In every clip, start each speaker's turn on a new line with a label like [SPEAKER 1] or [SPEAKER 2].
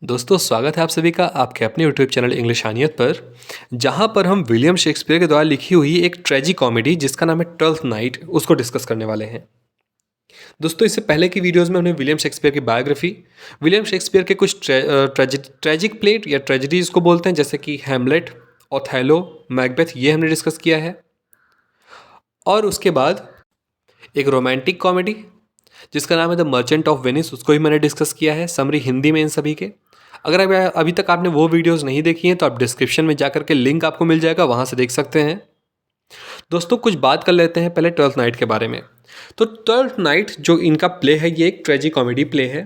[SPEAKER 1] दोस्तों स्वागत है आप सभी का आपके अपने यूट्यूब चैनल इंग्लिशानियत पर, जहां पर हम विलियम शेक्सपियर के द्वारा लिखी हुई एक ट्रेजी कॉमेडी जिसका नाम है ट्वेल्थ नाइट उसको डिस्कस करने वाले हैं। दोस्तों इससे पहले की वीडियोस में हमने विलियम शेक्सपियर की बायोग्राफी, विलियम शेक्सपियर के कुछ ट्रेजिक प्लेट या ट्रेजिडीज को बोलते हैं जैसे कि हैमलेट, ओथेलो, मैकबेथ, ये हमने डिस्कस किया है। और उसके बाद एक रोमांटिक कॉमेडी जिसका नाम है द मर्चेंट ऑफ वेनिस, उसको भी मैंने डिस्कस किया है समरी हिंदी में इन सभी के। अगर अभी तक आपने वो वीडियोस नहीं देखी हैं तो आप डिस्क्रिप्शन में जाकर के लिंक आपको मिल जाएगा, वहाँ से देख सकते हैं। दोस्तों कुछ बात कर लेते हैं पहले ट्वेल्थ नाइट के बारे में। तो ट्वेल्थ नाइट जो इनका प्ले है ये एक ट्रेजी कॉमेडी प्ले है।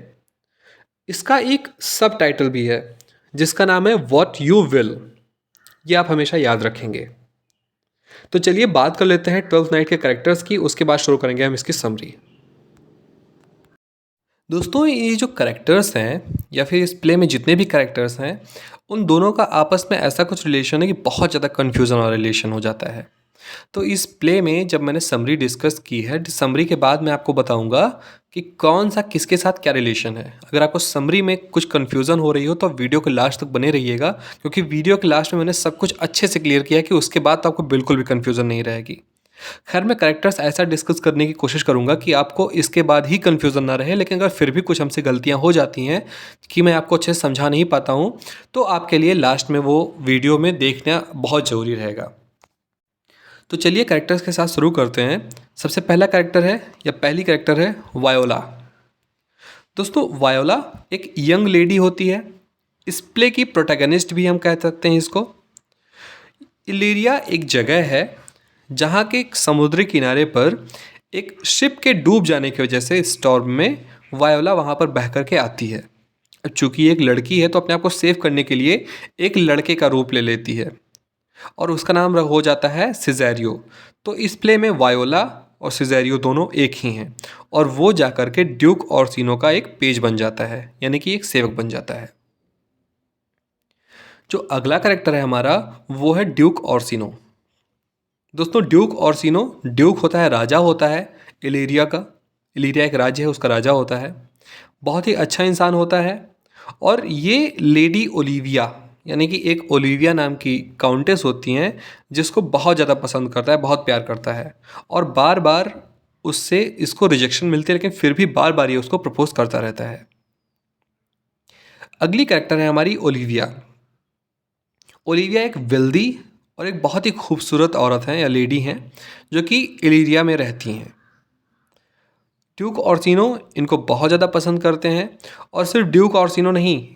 [SPEAKER 1] इसका एक सब टाइटल भी है जिसका नाम है वॉट यू विल, ये आप हमेशा याद रखेंगे। तो चलिए बात कर लेते हैं ट्वेल्थ नाइट के कैरेक्टर्स की, उसके बाद शुरू करेंगे हम इसकी समरी। दोस्तों ये जो कैरेक्टर्स हैं या फिर इस प्ले में जितने भी कैरेक्टर्स हैं उन दोनों का आपस में ऐसा कुछ रिलेशन है कि बहुत ज़्यादा कन्फ्यूज़न वाला रिलेशन हो जाता है। तो इस प्ले में जब मैंने समरी डिस्कस की है, समरी के बाद मैं आपको बताऊंगा कि कौन सा किसके साथ क्या रिलेशन है। अगर आपको समरी में कुछ कन्फ्यूज़न हो रही हो तो वीडियो के लास्ट तक बने रहिएगा, क्योंकि वीडियो के लास्ट में मैंने सब कुछ अच्छे से क्लियर किया कि उसके बाद तो आपको बिल्कुल भी कन्फ्यूज़न नहीं रहेगी। खैर मैं कैरेक्टर्स ऐसा डिस्कस करने की कोशिश करूंगा कि आपको इसके बाद ही कन्फ्यूज़न ना रहे, लेकिन अगर फिर भी कुछ हमसे गलतियां हो जाती हैं कि मैं आपको अच्छे से समझा नहीं पाता हूं तो आपके लिए लास्ट में वो वीडियो में देखना बहुत ज़रूरी रहेगा। तो चलिए कैरेक्टर्स के साथ शुरू करते हैं। सबसे पहला कैरेक्टर है या पहली कैरेक्टर है वायोला। दोस्तों वायोला एक यंग लेडी होती है, इस प्ले की प्रोटैगनिस्ट भी हम कह सकते हैं इसको। इलीरिया एक जगह है जहाँ के एक समुद्री किनारे पर एक शिप के डूब जाने की वजह से स्टॉर्म में वायोला वहाँ पर बह कर के आती है। अब चूँकि एक लड़की है तो अपने आप को सेव करने के लिए एक लड़के का रूप ले लेती है और उसका नाम हो जाता है सिजेरियो। तो इस प्ले में वायोला और सिजेरियो दोनों एक ही हैं और वो जाकर के ड्यूक ऑर्सिनो का एक पेज बन जाता है, यानी कि एक सेवक बन जाता है। जो अगला कैरेक्टर है हमारा वो है ड्यूक ऑर्सिनो। दोस्तों ड्यूक ऑर्सिनो, ड्यूक होता है राजा होता है इलीरिया का। इलीरिया एक राज्य है, उसका राजा होता है। बहुत ही अच्छा इंसान होता है और ये लेडी ओलिविया यानी कि एक ओलिविया नाम की काउंटेस होती हैं जिसको बहुत ज़्यादा पसंद करता है, बहुत प्यार करता है और बार बार उससे इसको रिजेक्शन मिलती है, लेकिन फिर भी बार बार ये उसको प्रपोज करता रहता है। अगली कैरेक्टर है हमारी ओलिविया। ओलिविया एक वेल्दी और एक बहुत ही खूबसूरत औरत हैं या लेडी हैं जो कि इलीरिया में रहती हैं। ड्यूक ऑर्सिनो इनको बहुत ज़्यादा पसंद करते हैं और सिर्फ ड्यूक ऑर्सिनो नहीं,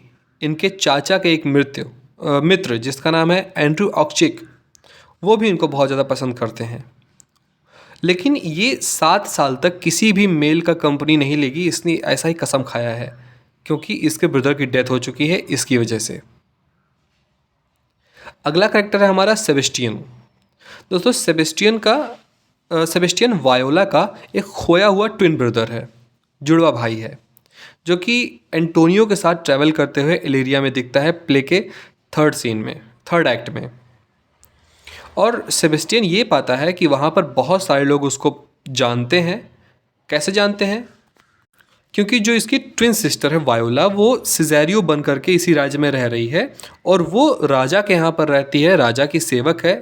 [SPEAKER 1] इनके चाचा के एक मित्र जिसका नाम है एंड्रू ऑक्चिक, वो भी इनको बहुत ज़्यादा पसंद करते हैं। लेकिन ये 7 साल तक किसी भी मेल का कंपनी नहीं लेगी, इसने ऐसा ही कसम खाया है क्योंकि इसके ब्रदर की डेथ हो चुकी है इसकी वजह से। अगला कैरेक्टर है हमारा सेबेस्टियन। दोस्तों सेबेस्टियन वायोला का एक खोया हुआ ट्विन ब्रदर है, जुड़वा भाई है, जो कि एंटोनियो के साथ ट्रैवल करते हुए इलीरिया में दिखता है प्ले के थर्ड एक्ट में। और सेबेस्टियन ये पाता है कि वहाँ पर बहुत सारे लोग उसको जानते हैं। कैसे जानते हैं? क्योंकि जो इसकी ट्विन सिस्टर है वायोला वो सिजेरियो बन करके इसी राज्य में रह रही है और वो राजा के यहाँ पर रहती है, राजा की सेवक है,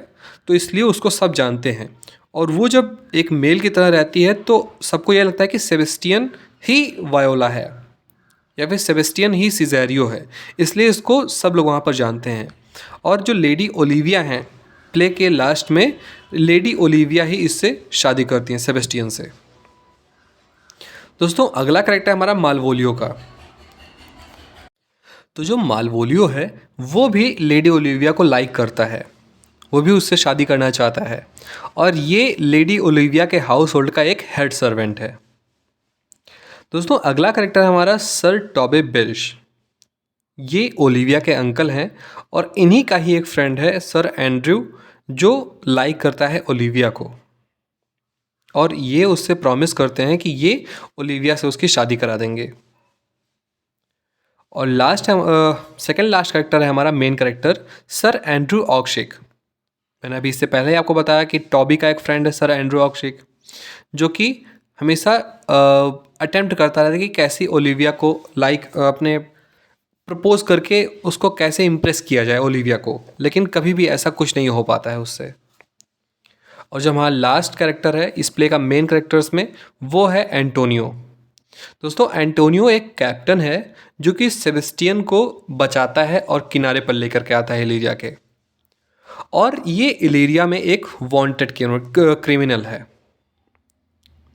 [SPEAKER 1] तो इसलिए उसको सब जानते हैं। और वो जब एक मेल की तरह रहती है तो सबको यह लगता है कि सेबेस्टियन ही वायोला है या फिर सेबेस्टियन ही सिजेरियो है, इसलिए इसको सब लोग वहाँ पर जानते हैं। और जो लेडी ओलिविया हैं, प्ले के लास्ट में लेडी ओलिविया ही इससे शादी करती हैं सेबेस्टियन से। दोस्तों अगला कैरेक्टर है हमारा मालवोलियो का। तो जो मालवोलियो है वो भी लेडी ओलिविया को लाइक करता है, वो भी उससे शादी करना चाहता है और ये लेडी ओलिविया के हाउस होल्ड का एक हेड सर्वेंट है। दोस्तों अगला कैरेक्टर है हमारा सर टॉबे बेल्श। ये ओलिविया के अंकल हैं और इन्हीं का ही एक फ्रेंड है सर एंड्रयू, जो लाइक करता है ओलिविया को और ये उससे प्रॉमिस करते हैं कि ये ओलिविया से उसकी शादी करा देंगे। और सेकंड लास्ट कैरेक्टर है हमारा मेन कैरेक्टर सर एंड्रू ऑक्शिक। मैंने अभी इससे पहले ही आपको बताया कि टॉबी का एक फ्रेंड है सर एंड्रू ऑक्शिक, जो कि हमेशा अटेम्प्ट करता रहता है कि कैसी ओलिविया को अपने प्रपोज़ करके उसको कैसे इम्प्रेस किया जाए ओलिविया को, लेकिन कभी भी ऐसा कुछ नहीं हो पाता है उससे। और जो हमारा लास्ट कैरेक्टर है इस प्ले का मेन कैरेक्टर्स में, वो है एंटोनियो। दोस्तों एंटोनियो एक कैप्टन है जो कि सेबेस्टियन को बचाता है और किनारे पर लेकर के आता है इलीरिया के। और ये इलीरिया में एक वांटेड क्रिमिनल है।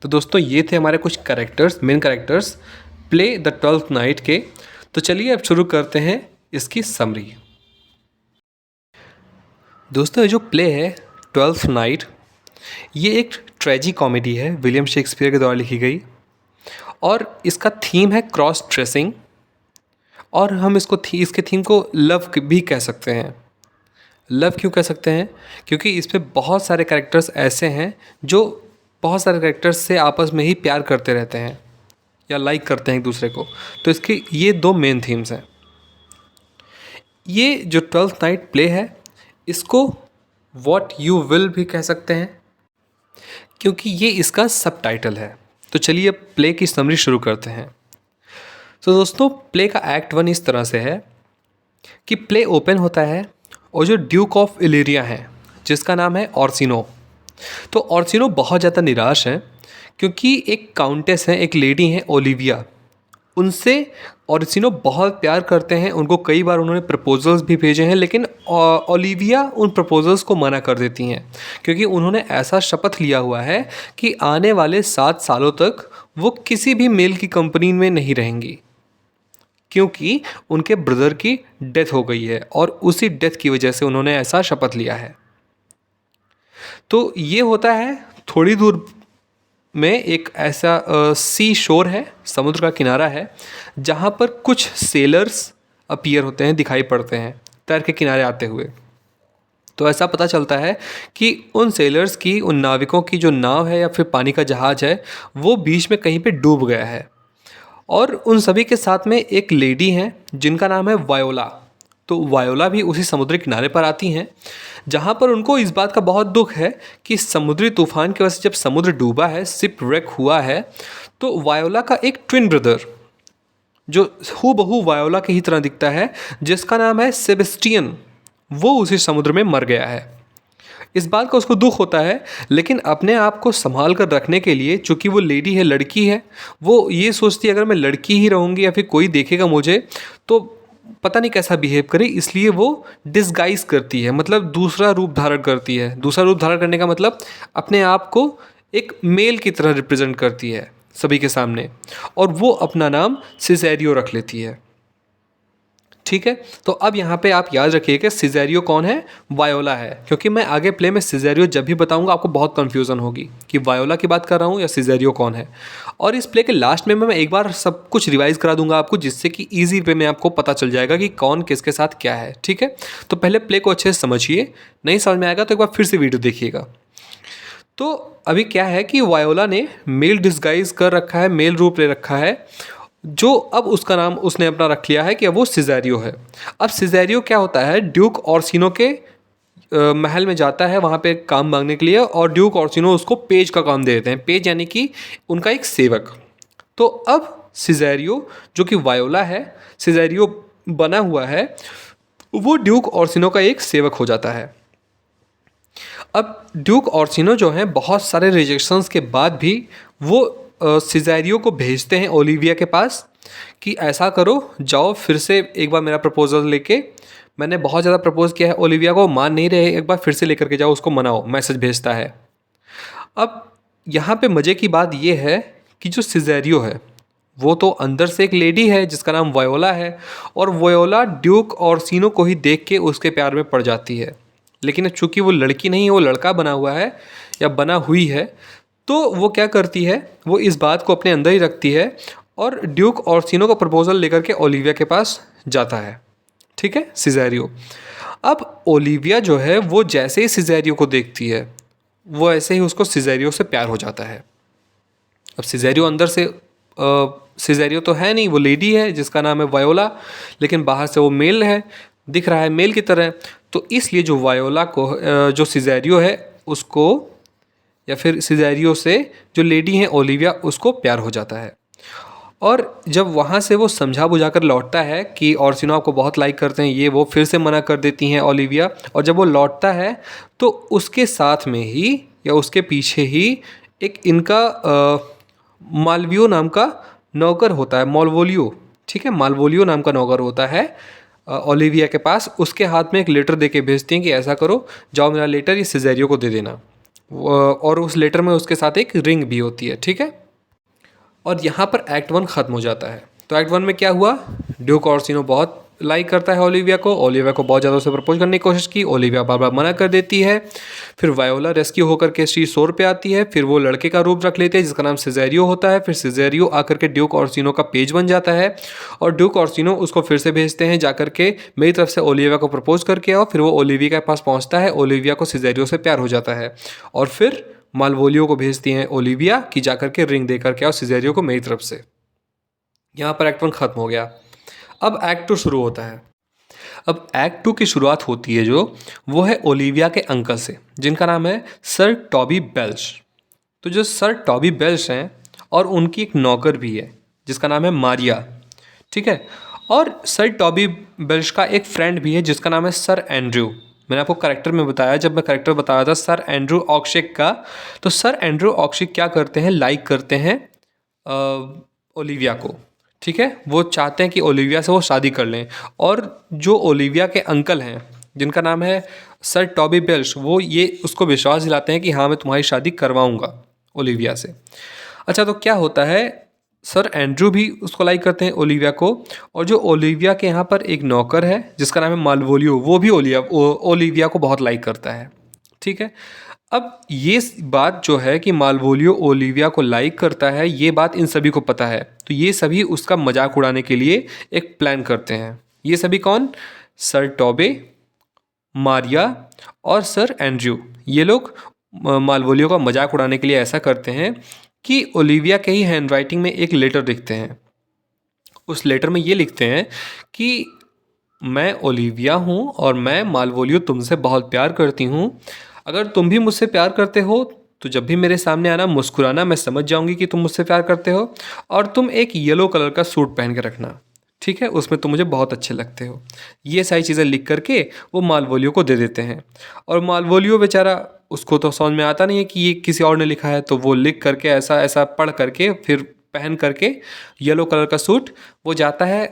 [SPEAKER 1] तो दोस्तों ये थे हमारे कुछ characters, main characters play the 12th night के। तो चलिए अब शुरू करते हैं इसकी समरी। दोस्तों ये जो प्ले है 12th नाइट, ये एक ट्रेजी कॉमेडी है विलियम शेक्सपियर के द्वारा लिखी गई, और इसका थीम है क्रॉस ड्रेसिंग, और हम इसके थीम को लव भी कह सकते हैं। लव क्यों कह सकते हैं? क्योंकि इस पे बहुत सारे कैरेक्टर्स ऐसे हैं जो बहुत सारे कैरेक्टर्स से आपस में ही प्यार करते रहते हैं या लाइक करते हैं एक दूसरे को। तो इसके ये दो मेन थीम्स हैं। ये जो 12th नाइट प्ले है इसको व्हाट यू विल भी कह सकते हैं, क्योंकि ये इसका सब टाइटल है। तो चलिए अब प्ले की समरी शुरू करते हैं। तो दोस्तों प्ले का एक्ट 1 इस तरह से है कि प्ले ओपन होता है और जो ड्यूक ऑफ इलीरिया है जिसका नाम है ऑर्सिनो, तो ऑर्सिनो बहुत ज़्यादा निराश है क्योंकि एक काउंटेस हैं, एक लेडी हैं ओलिविया, उनसे ऑर्सिनो बहुत प्यार करते हैं। उनको कई बार उन्होंने प्रपोजल्स भी भेजे हैं, लेकिन ओलिविया उन प्रपोजल्स को मना कर देती हैं क्योंकि उन्होंने ऐसा शपथ लिया हुआ है कि आने वाले 7 सालों तक वो किसी भी मेल की कंपनी में नहीं रहेंगी, क्योंकि उनके ब्रदर की डेथ हो गई है और उसी डेथ की वजह से उन्होंने ऐसा शपथ लिया है। तो ये होता है थोड़ी दूर में एक ऐसा सी शोर है, समुद्र का किनारा है, जहाँ पर कुछ सेलर्स अपीयर होते हैं, दिखाई पड़ते हैं तैर के किनारे आते हुए। तो ऐसा पता चलता है कि उन सेलर्स की, उन नाविकों की जो नाव है या फिर पानी का जहाज़ है वो बीच में कहीं पे डूब गया है। और उन सभी के साथ में एक लेडी हैं जिनका नाम है वायोला। तो वायोला भी उसी समुद्री किनारे पर आती हैं, जहाँ पर उनको इस बात का बहुत दुख है कि समुद्री तूफान की वजह से जब समुद्र डूबा है, शिप wreck हुआ है, तो वायोला का एक ट्विन ब्रदर जो हूबहू वायोला की ही तरह दिखता है, जिसका नाम है सेबेस्टियन, वो उसी समुद्र में मर गया है। इस बात का उसको दुख होता है, लेकिन अपने आप को संभाल कर रखने के लिए, चूँकि वो लेडी है, लड़की है, वो ये सोचती है अगर मैं लड़की ही रहूँगी या फिर कोई देखेगा मुझे तो पता नहीं कैसा बिहेव करे, इसलिए वो डिस्गाइज करती है, मतलब दूसरा रूप धारण करती है। दूसरा रूप धारण करने का मतलब अपने आप को एक मेल की तरह रिप्रेजेंट करती है सभी के सामने, और वो अपना नाम सिसेरियो रख लेती है। ठीक है, तो अब यहाँ पे आप याद रखिए कि सिजेरियो कौन है? वायोला है, क्योंकि मैं आगे प्ले में सिजेरियो जब भी बताऊंगा आपको बहुत कंफ्यूजन होगी कि वायोला की बात कर रहा हूँ या सिजेरियो कौन है। और इस प्ले के लास्ट में मैं एक बार सब कुछ रिवाइज करा दूंगा आपको, जिससे कि ईजी वे में आपको पता चल जाएगा कि कौन किसके साथ क्या है। ठीक है, तो पहले प्ले को अच्छे से समझिए, नहीं समझ में आएगा तो एक बार फिर से वीडियो देखिएगा। तो अभी क्या है कि वायोला ने मेल डिस्गाइज कर रखा है, मेल रूप ले रखा है, जो अब उसका नाम उसने अपना रख लिया है कि अब वो सिजेरियो है। अब सिजेरियो क्या होता है, ड्यूक ऑर्सिनो के महल में जाता है वहाँ पे काम मांगने के लिए, और ड्यूक ऑर्सिनो उसको पेज का काम दे देते हैं। पेज यानी कि उनका एक सेवक। तो अब सिजेरियो जो कि वायोला है, सिजेरियो बना हुआ है, वो ड्यूक ऑर्सिनो का एक सेवक हो जाता है। अब ड्यूक ऑर्सिनो जो है बहुत सारे रिजेक्शंस के बाद भी वो सिजेरियो को भेजते हैं ओलिविया के पास कि ऐसा करो, जाओ फिर से एक बार मेरा प्रपोजल लेके, मैंने बहुत ज़्यादा प्रपोज किया है, ओलिविया को मान नहीं रहे, एक बार फिर से लेकर के जाओ, उसको मनाओ, मैसेज भेजता है। अब यहाँ पे मज़े की बात ये है कि जो सिजेरियो है वो तो अंदर से एक लेडी है जिसका नाम वायोला है, और वायोला ड्यूक ऑर्सिनो को ही देख के उसके प्यार में पड़ जाती है। लेकिन चूँकि वो लड़की नहीं है, वो लड़का बना हुआ है या बना हुई है, तो वो क्या करती है, वो इस बात को अपने अंदर ही रखती है और ड्यूक ऑर्सिनो का प्रपोजल लेकर के ओलिविया के पास जाता है। ठीक है, सिजेरियो। अब ओलिविया जो है वो जैसे ही सिजेरियो को देखती है, वो ऐसे ही उसको सिजेरियो से प्यार हो जाता है। अब सिजेरियो अंदर से सिजेरियो तो है नहीं, वो लेडी है जिसका नाम है वायोला, लेकिन बाहर से वो मेल है, दिख रहा है मेल की तरह। तो इसलिए जो वायोला को जो सिजेरियो है उसको, या फिर सिजेरियो से जो लेडी हैं ओलिविया, उसको प्यार हो जाता है। और जब वहाँ से वो समझा बुझा कर लौटता है कि ओर्सिनो आपको बहुत लाइक करते हैं, ये वो फिर से मना कर देती हैं ओलिविया। और जब वो लौटता है तो उसके साथ में ही या उसके पीछे ही एक इनका मालवियो नाम का नौकर होता है, मालवोलियो, ठीक है, मालवोलियो नाम का नौकर होता है ओलिविया के पास। उसके हाथ में एक लेटर दे के भेजती हैं कि ऐसा करो, जाओ मेरा लेटर ये सिजेरियो को दे देना। और उस लेटर में उसके साथ एक रिंग भी होती है, ठीक है। और यहाँ पर एक्ट 1 ख़त्म हो जाता है। तो एक्ट 1 में क्या हुआ, ड्यूक ऑर्सिनो बहुत लाइक करता है ओलिविया को, ओलिविया को बहुत ज़्यादा उसे प्रपोज करने की कोशिश की, ओलिविया बार बार मना कर देती है। फिर वायोला रेस्क्यू होकर के सी शोर पे आती है, फिर वो लड़के का रूप रख लेते हैं जिसका नाम सिजेरियो होता है। फिर सिजेरियो आकर के ड्यूक ऑर्सिनो का पेज बन जाता है और ड्यूक ऑर्सिनो उसको फिर से भेजते हैं जाकर के मेरी तरफ से ओलिविया को प्रपोज करके आओ। फिर वो ओलिविया के पास पहुँचता है, ओलिविया को सिजेरियो से प्यार हो जाता है और फिर मालवोलियो को भेजती हैं ओलिविया कि जाकर के रिंग दे करके आओ सिजेरियो को मेरी तरफ से। यहाँ पर एक्ट 1 ख़त्म हो गया। अब एक्ट 2 शुरू होता है। अब एक्ट 2 की शुरुआत होती है जो वो है ओलिविया के अंकल से, जिनका नाम है सर टॉबी बेल्च। तो जो सर टॉबी बेल्च हैं और उनकी एक नौकर भी है जिसका नाम है मारिया, ठीक है। और सर टॉबी बेल्च का एक फ्रेंड भी है जिसका नाम है सर एंड्रयू। मैंने आपको करेक्टर में बताया, जब मैं करेक्टर बताया था सर एंड्रयू ऑक्शिक का, तो सर एंड्रयू ऑक्शिक क्या करते हैं, लाइक करते हैं ओलिविया को, ठीक है। वो चाहते हैं कि ओलिविया से वो शादी कर लें। और जो ओलिविया के अंकल हैं जिनका नाम है सर टॉबी बेल्च, वो ये उसको विश्वास दिलाते हैं कि हाँ मैं तुम्हारी शादी करवाऊँगा ओलिविया से। अच्छा, तो क्या होता है, सर एंड्रू भी उसको लाइक करते हैं ओलिविया को। और जो ओलिविया के यहाँ पर एक नौकर है जिसका नाम है मालवोलियो, वो भी ओलिविया को बहुत लाइक करता है, ठीक है। अब ये बात जो है कि मालवोलियो ओलिविया को लाइक करता है, ये बात इन सभी को पता है। तो ये सभी उसका मजाक उड़ाने के लिए एक प्लान करते हैं। ये सभी कौन, सर टॉबे, मारिया और सर एंड्रयू, ये लोग मालवोलियो का मजाक उड़ाने के लिए ऐसा करते हैं कि ओलिविया के ही हैंडराइटिंग में एक लेटर लिखते हैं। उस लेटर में ये लिखते हैं कि मैं ओलिविया हूँ और मैं मालवोलियो तुमसे बहुत प्यार करती हूँ। अगर तुम भी मुझसे प्यार करते हो तो जब भी मेरे सामने आना मुस्कुराना, मैं समझ जाऊँगी कि तुम मुझसे प्यार करते हो। और तुम एक येलो कलर का सूट पहन के रखना, ठीक है, उसमें तुम मुझे बहुत अच्छे लगते हो। ये सारी चीज़ें लिख करके वो मालवोलियो को दे देते हैं। और मालवोलियो बेचारा, उसको तो समझ में आता नहीं है कि ये किसी और ने लिखा है, तो वो लिख करके ऐसा ऐसा पढ़ करके फिर पहन करके येलो कलर का सूट वो जाता है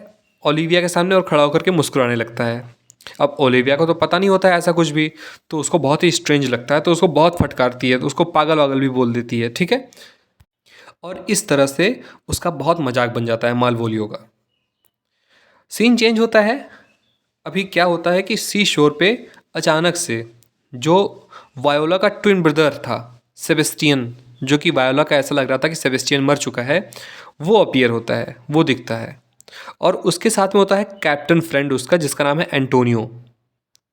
[SPEAKER 1] ओलिविया के सामने और खड़ा होकर के मुस्कुराने लगता है। अब ओलिविया को तो पता नहीं होता है ऐसा कुछ भी, तो उसको बहुत ही स्ट्रेंज लगता है, तो उसको बहुत फटकारती है, तो उसको पागल वागल भी बोल देती है, ठीक है। और इस तरह से उसका बहुत मजाक बन जाता है मालवोलियो का। सीन चेंज होता है। अभी क्या होता है कि सी शोर पे अचानक से जो वायोला का ट्विन ब्रदर था सेबेस्टियन, जो कि वायोला का ऐसा लग रहा था कि सेबेस्टियन मर चुका है, वो अपीयर होता है, वो दिखता है। और उसके साथ में होता है कैप्टन फ्रेंड उसका जिसका नाम है एंटोनियो।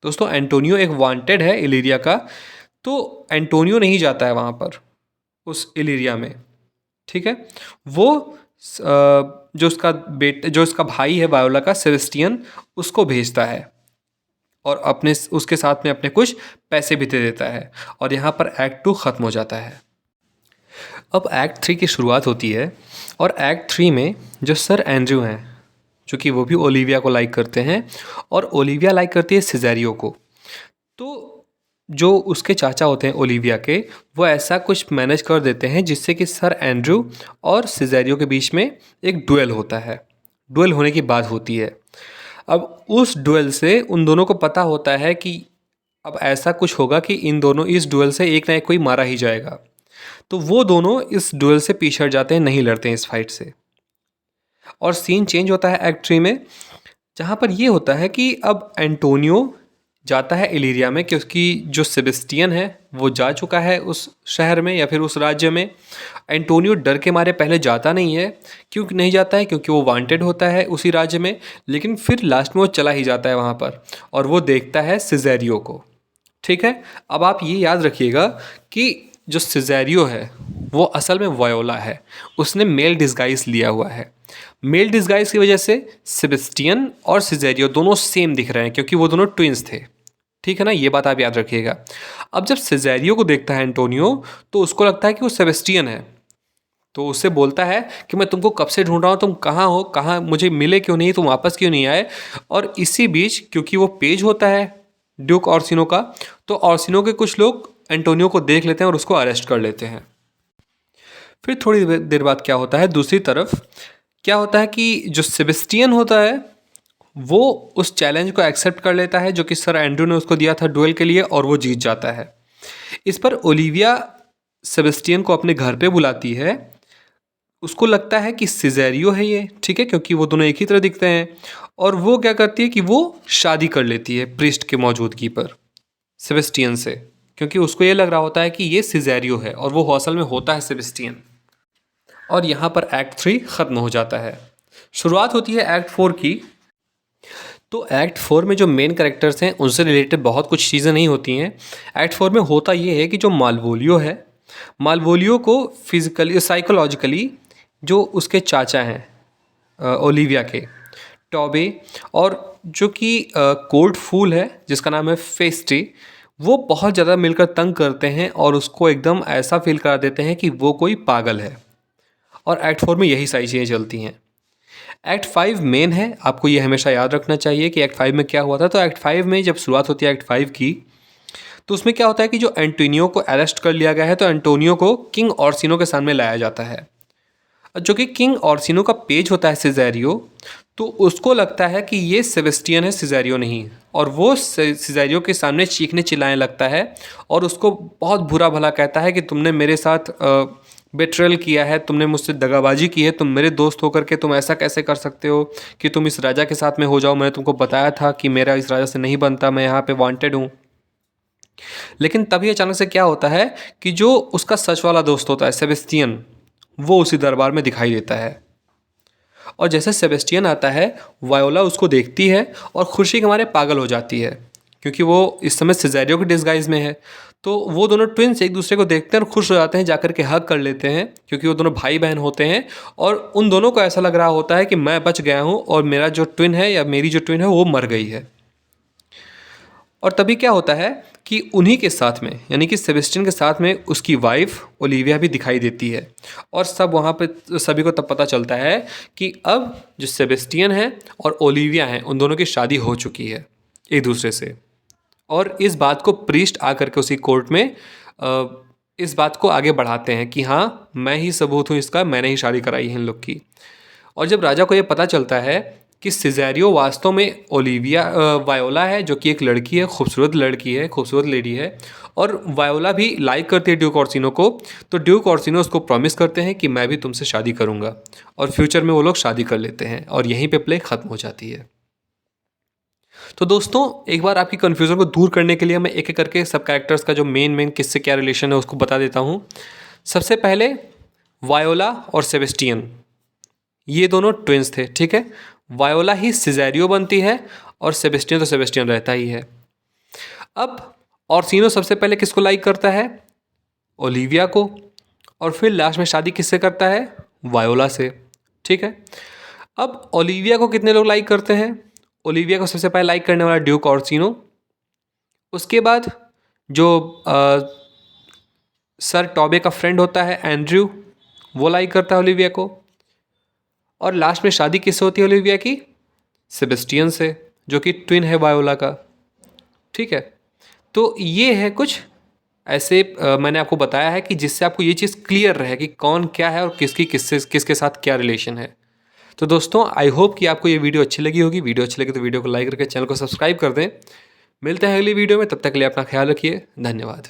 [SPEAKER 1] दोस्तों एंटोनियो एक वांटेड है इलीरिया का, तो एंटोनियो नहीं जाता है वहाँ पर उस इलीरिया में, ठीक है। वो जो उसका भाई है वायोला का सेबेस्टियन, उसको भेजता है और उसके साथ में अपने कुछ पैसे भी दे देता है। और यहाँ पर एक्ट 2 ख़त्म हो जाता है। अब एक्ट 3 की शुरुआत होती है और एक्ट 3 में जो सर एंड्रयू हैं, चूँकि वो भी ओलिविया को लाइक करते हैं और ओलिविया लाइक करती है सिजेरियो को, तो जो उसके चाचा होते हैं ओलिविया के, वो ऐसा कुछ मैनेज कर देते हैं जिससे कि सर एंड्रयू और सिजेरियो के बीच में एक डुएल होता है। डुएल होने की बात होती है। अब उस डुएल से उन दोनों को पता होता है कि अब ऐसा कुछ होगा कि इन दोनों इस डुएल से एक ना एक कोई मारा ही जाएगा। तो वो दोनों इस डुएल से पीछे हट जाते हैं, नहीं लड़ते हैं इस फाइट से। और सीन चेंज होता है एक्ट 3 में, जहाँ पर ये होता है कि अब एंटोनियो जाता है इलीरिया में, क्योंकि जो सेबेस्टियन है वो जा चुका है उस शहर में या फिर उस राज्य में। एंटोनियो डर के मारे पहले जाता नहीं है। क्यों नहीं जाता है? क्योंकि वो वांटेड होता है उसी राज्य में, लेकिन फिर लास्ट में वो चला ही जाता है वहाँ पर और वो देखता है सिजेरियो को, ठीक है। अब आप ये याद रखिएगा कि जो सिजेरियो है वो असल में वायोला है, उसने मेल डिस्गाइज लिया हुआ है। मेल डिस्गाइज की वजह से सेबेस्टियन और सिजेरियो दोनों सेम दिख रहे हैं क्योंकि वो दोनों ट्विंस थे, ठीक है ना, ये बात आप याद रखिएगा। अब जब सिजेरियो को देखता है एंटोनियो तो उसको लगता है कि वो सेबेस्टियन है, तो उससे बोलता है कि मैं तुमको कब से ढूंढ रहा हूँ, तुम कहाँ हो, कहाँ, मुझे मिले क्यों नहीं, तुम वापस क्यों नहीं आए। और इसी बीच क्योंकि वो पेज होता है ड्यूक ऑर्सिनो का, तो ऑर्सिनो के कुछ लोग एंटोनियो को देख लेते हैं और उसको अरेस्ट कर लेते हैं। फिर थोड़ी देर बाद क्या होता है, दूसरी तरफ क्या होता है कि जो सेबेस्टियन होता है वो उस चैलेंज को एक्सेप्ट कर लेता है जो कि सर एंड्रू ने उसको दिया था डुएल के लिए, और वो जीत जाता है। इस पर ओलिविया सेबेस्टियन को अपने घर पे बुलाती है। उसको लगता है कि सिजेरियो है ये, ठीक है, क्योंकि वो दोनों एक ही तरह दिखते हैं। और वो क्या करती है कि वो शादी कर लेती है प्रीस्ट के मौजूदगी पर सेबेस्टियन से, क्योंकि उसको ये लग रहा होता है कि ये सिजेरियो है और वो असल में होता है सेबेस्टियन। और यहाँ पर एक्ट 3 ख़त्म हो जाता है। शुरुआत होती है एक्ट 4 की। तो एक्ट 4 में जो मेन कैरेक्टर्स हैं उनसे रिलेटेड बहुत कुछ चीज़ें नहीं होती हैं। एक्ट 4 में होता ये है कि जो मालवोलियो है, मालवोलियो को फिज़िकली साइकोलॉजिकली जो उसके चाचा हैं ओलिविया के, टॉबे, और जो कि कोल्ड फूल है जिसका नाम है फेस्टी, वो बहुत ज़्यादा मिलकर तंग करते हैं और उसको एकदम ऐसा फील करा देते हैं कि वो कोई पागल है। और एक्ट 4 में यही सारी चीज़ें चलती हैं। एक्ट 5 मेन है, आपको ये हमेशा याद रखना चाहिए कि एक्ट 5 में क्या हुआ था। तो एक्ट 5 में जब शुरुआत होती है एक्ट 5 की, तो उसमें क्या होता है कि जो एंटोनियो को अरेस्ट कर लिया गया है, तो एंटोनियो को किंग ऑर्सिनो के सामने लाया जाता है। जो कि किंग ऑर्सिनो का पेज होता है सिजेरियो, तो उसको लगता है कि ये सेबेस्टियन है, सिजेरियो नहीं। और वो सिजेरियो के सामने चीखने चिल्लाने लगता है और उसको बहुत बुरा भला कहता है कि तुमने मेरे साथ बेट्रेल किया है, तुमने मुझसे दगाबाजी की है, तुम मेरे दोस्त होकर के तुम ऐसा कैसे कर सकते हो कि तुम इस राजा के साथ में हो जाओ, मैंने तुमको बताया था कि मेरा इस राजा से नहीं बनता, मैं यहाँ पे वांटेड हूँ। लेकिन तभी अचानक से क्या होता है कि जो उसका सच वाला दोस्त होता है सेबेस्टियन, वो उसी दरबार में दिखाई देता है। और जैसे सेबेस्टियन आता है, वायोला उसको देखती है और खुशी के मारे पागल हो जाती है, क्योंकि वो इस समय सिजेरियो के डिस्गाइज में है। तो वो दोनों ट्विन्स एक दूसरे को देखते हैं और खुश हो जाते हैं, जाकर के हग कर लेते हैं, क्योंकि वो दोनों भाई बहन होते हैं। और उन दोनों को ऐसा लग रहा होता है कि मैं बच गया हूँ और मेरा जो ट्विन है या मेरी जो ट्विन है वो मर गई है। और तभी क्या होता है कि उन्हीं के साथ में, यानी कि सेबेस्टियन के साथ में उसकी वाइफ ओलिविया भी दिखाई देती है। और सब वहाँ पे सभी को तब पता चलता है कि अब जो सेबेस्टियन है और ओलिविया हैं, उन दोनों की शादी हो चुकी है एक दूसरे से। और इस बात को प्रीस्ट आकर के उसी कोर्ट में इस बात को आगे बढ़ाते हैं कि हाँ, मैं ही सबूत हूँ इसका, मैंने ही शादी कराई है इन लोग की। और जब राजा को ये पता चलता है कि सिजेरियो वास्तव में ओलिविया वायोला है, जो कि एक लड़की है, खूबसूरत लड़की है, खूबसूरत लेडी है, और वायोला भी लाइक करती है ड्यूक ऑर्सिनो को, तो ड्यूक ऑर्सिनो उसको प्रॉमिस करते हैं कि मैं भी तुमसे शादी करूँगा। और फ्यूचर में वो लोग शादी कर लेते हैं और यहीं पे प्ले ख़त्म हो जाती है। तो दोस्तों, एक बार आपकी कन्फ्यूज़न को दूर करने के लिए मैं एक एक करके सब कैरेक्टर्स का जो मेन किससे क्या रिलेशन है उसको बता देता हूँ। सबसे पहले वायोला और सेबेस्टियन, ये दोनों ट्विन्स थे, ठीक है। वायोला ही सिजेरियो बनती है और सेबेस्टियन तो सेबेस्टियन रहता ही है। अब ऑर्सिनो सबसे पहले किसको लाइक करता है? ओलिविया को। और फिर लास्ट में शादी किससे करता है? वायोला से, ठीक है। अब ओलिविया को कितने लोग लाइक करते हैं? ओलिविया को सबसे पहले लाइक करने वाला ड्यूक ऑर्सिनो, उसके बाद जो सर टॉबे का फ्रेंड होता है एंड्रयू, वो लाइक करता है ओलिविया को। और लास्ट में शादी किससे होती है ओलिविया की? सेबेस्टियन से, जो कि ट्विन है वायोला का, ठीक है। तो ये है कुछ ऐसे मैंने आपको बताया है कि जिससे आपको ये चीज़ क्लियर रहे कि कौन क्या है और किसके साथ क्या रिलेशन है। तो दोस्तों, आई होप कि आपको ये वीडियो अच्छी लगी होगी। वीडियो अच्छी लगी तो वीडियो को लाइक करके चैनल को सब्सक्राइब कर दें। मिलते हैं अगली वीडियो में, तब तक के लिए अपना ख्याल रखिए। धन्यवाद।